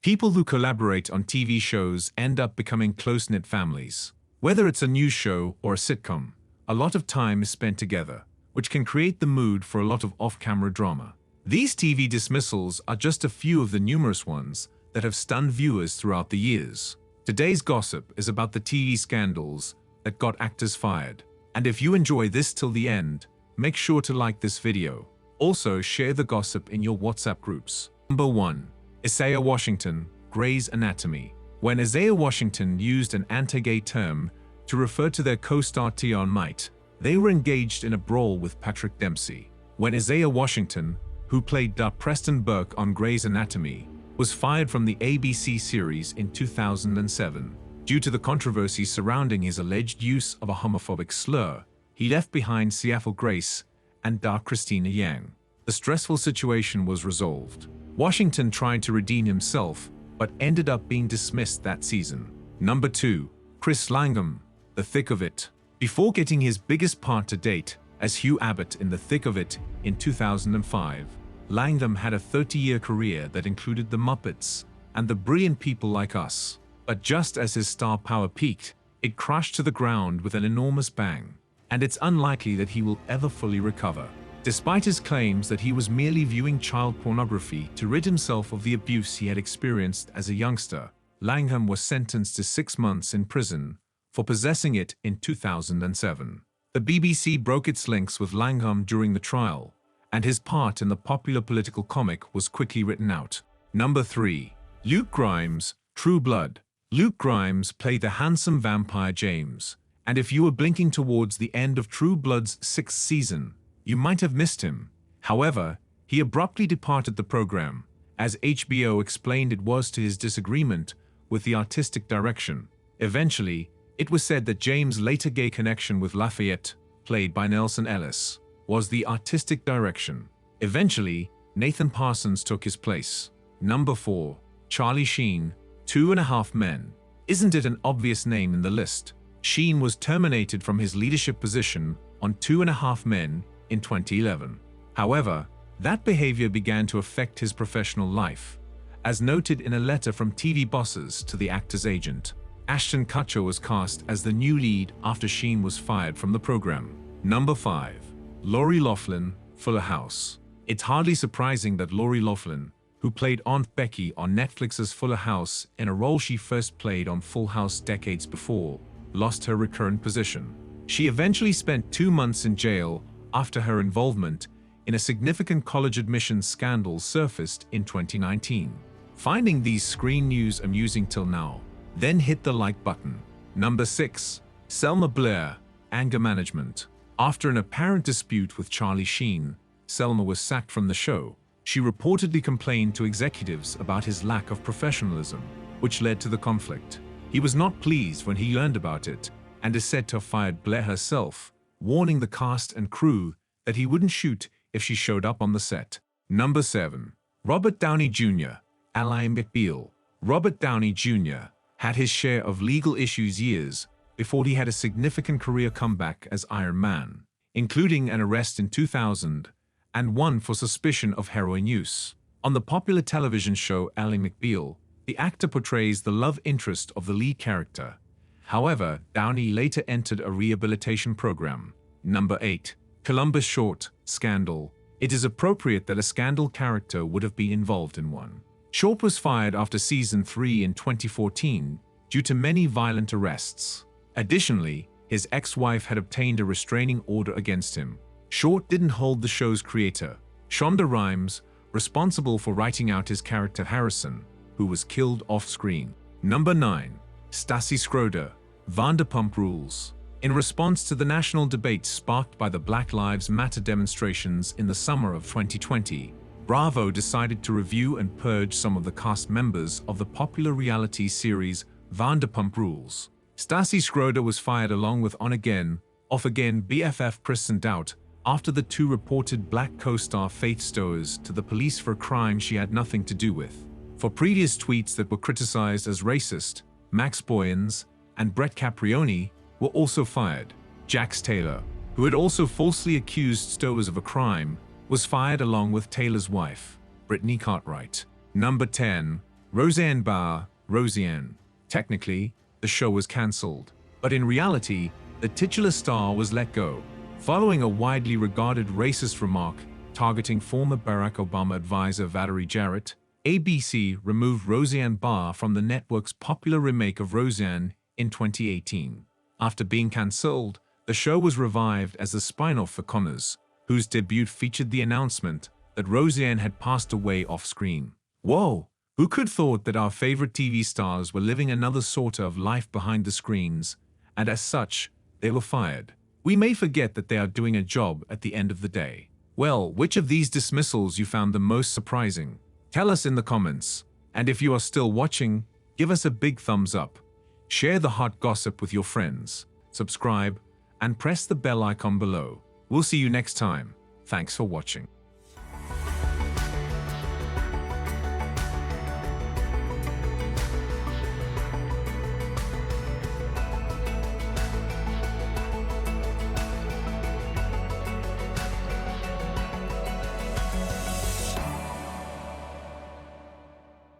People who collaborate on TV shows end up becoming close-knit families. Whether it's a news show or a sitcom, a lot of time is spent together, which can create the mood for a lot of off-camera drama. These TV dismissals are just a few of the numerous ones that have stunned viewers throughout the years. Today's gossip is about the TV scandals that got actors fired. And if you enjoy this till the end, make sure to like this video. Also, share the gossip in your WhatsApp groups. Number 1. Isaiah Washington, Grey's Anatomy. When Isaiah Washington used an anti-gay term to refer to their co-star Tion Might, they were engaged in a brawl with Patrick Dempsey. When Isaiah Washington, who played Preston Burke on Grey's Anatomy, was fired from the ABC series in 2007 due to the controversies surrounding his alleged use of a homophobic slur, he left behind Seattle Grace and Christina Yang. The stressful situation was resolved. Washington tried to redeem himself, but ended up being dismissed that season. Number 2. Chris Langham, The Thick of It. Before getting his biggest part to date as Hugh Abbott in The Thick of It in 2005, Langham had a 30-year career that included The Muppets and The Brilliant People Like Us. But just as his star power peaked, it crashed to the ground with an enormous bang, and it's unlikely that he will ever fully recover. Despite his claims that he was merely viewing child pornography to rid himself of the abuse he had experienced as a youngster, Langham was sentenced to 6 months in prison for possessing it in 2007. The BBC broke its links with Langham during the trial, and his part in the popular political comic was quickly written out. Number 3. Luke Grimes, True Blood. Luke Grimes played the handsome vampire James, and if you were blinking towards the end of True Blood's 6th season, you might have missed him. However, he abruptly departed the program, as HBO explained it was to his disagreement with the artistic direction. Eventually, it was said that James' later gay connection with Lafayette, played by Nelson Ellis, was the artistic direction. Eventually, Nathan Parsons took his place. Number 4. Charlie Sheen, 2.5 Men. Isn't it an obvious name in the list? Sheen was terminated from his leadership position on 2.5 Men in 2011. However, that behavior began to affect his professional life, as noted in a letter from TV bosses to the actor's agent. Ashton Kutcher was cast as the new lead after Sheen was fired from the program. Number 5. Lori Loughlin, Fuller House. It's hardly surprising that Lori Loughlin, who played Aunt Becky on Netflix's Fuller House in a role she first played on Full House decades before, lost her recurrent position. She eventually spent 2 months in jail after her involvement in a significant college admissions scandal surfaced in 2019. Finding these screen news amusing till now? Then hit the like button. Number 6. Selma Blair, Anger Management. After an apparent dispute with Charlie Sheen, Selma was sacked from the show. She reportedly complained to executives about his lack of professionalism, which led to the conflict. He was not pleased when he learned about it, and is said to have fired Blair herself, warning the cast and crew that he wouldn't shoot if she showed up on the set. Number 7. Robert Downey Jr., Ally McBeal. Robert Downey Jr. had his share of legal issues years before he had a significant career comeback as Iron Man, including an arrest in 2000 and one for suspicion of heroin use. On the popular television show Ally McBeal, the actor portrays the love interest of the lead character. However, Downey later entered a rehabilitation program. Number 8. Columbus Short, Scandal. It is appropriate that a scandal character would have been involved in one. Short was fired after season 3 in 2014 due to many violent arrests. Additionally, his ex-wife had obtained a restraining order against him. Short didn't hold the show's creator, Shonda Rhimes, responsible for writing out his character Harrison, who was killed off-screen. Number 9. Stassi Schroeder, Vanderpump Rules. In response to the national debate sparked by the Black Lives Matter demonstrations in the summer of 2020, Bravo decided to review and purge some of the cast members of the popular reality series Vanderpump Rules. Stassi Schroeder was fired along with on-again, off-again BFF Kristen Dout after the two reported black co-star Faith Stowers to the police for a crime she had nothing to do with. For previous tweets that were criticized as racist, Max Boyens and Brett Caprioni were also fired. Jax Taylor, who had also falsely accused Stowers of a crime, was fired along with Taylor's wife, Brittany Cartwright. Number 10. Roseanne Barr, Roseanne. Technically, the show was cancelled, but in reality, the titular star was let go, following a widely regarded racist remark targeting former Barack Obama advisor Valerie Jarrett. ABC removed Roseanne Barr from the network's popular remake of Roseanne in 2018. After being cancelled, the show was revived as a spin-off for Connors, whose debut featured the announcement that Roseanne had passed away off-screen. Whoa! Who could thought that our favorite TV stars were living another sort of life behind the screens, and as such, they were fired? We may forget that they are doing a job at the end of the day. Well, which of these dismissals you found the most surprising? Tell us in the comments. And if you are still watching, give us a big thumbs up. Share the hot gossip with your friends. Subscribe and press the bell icon below. We'll see you next time. Thanks for watching.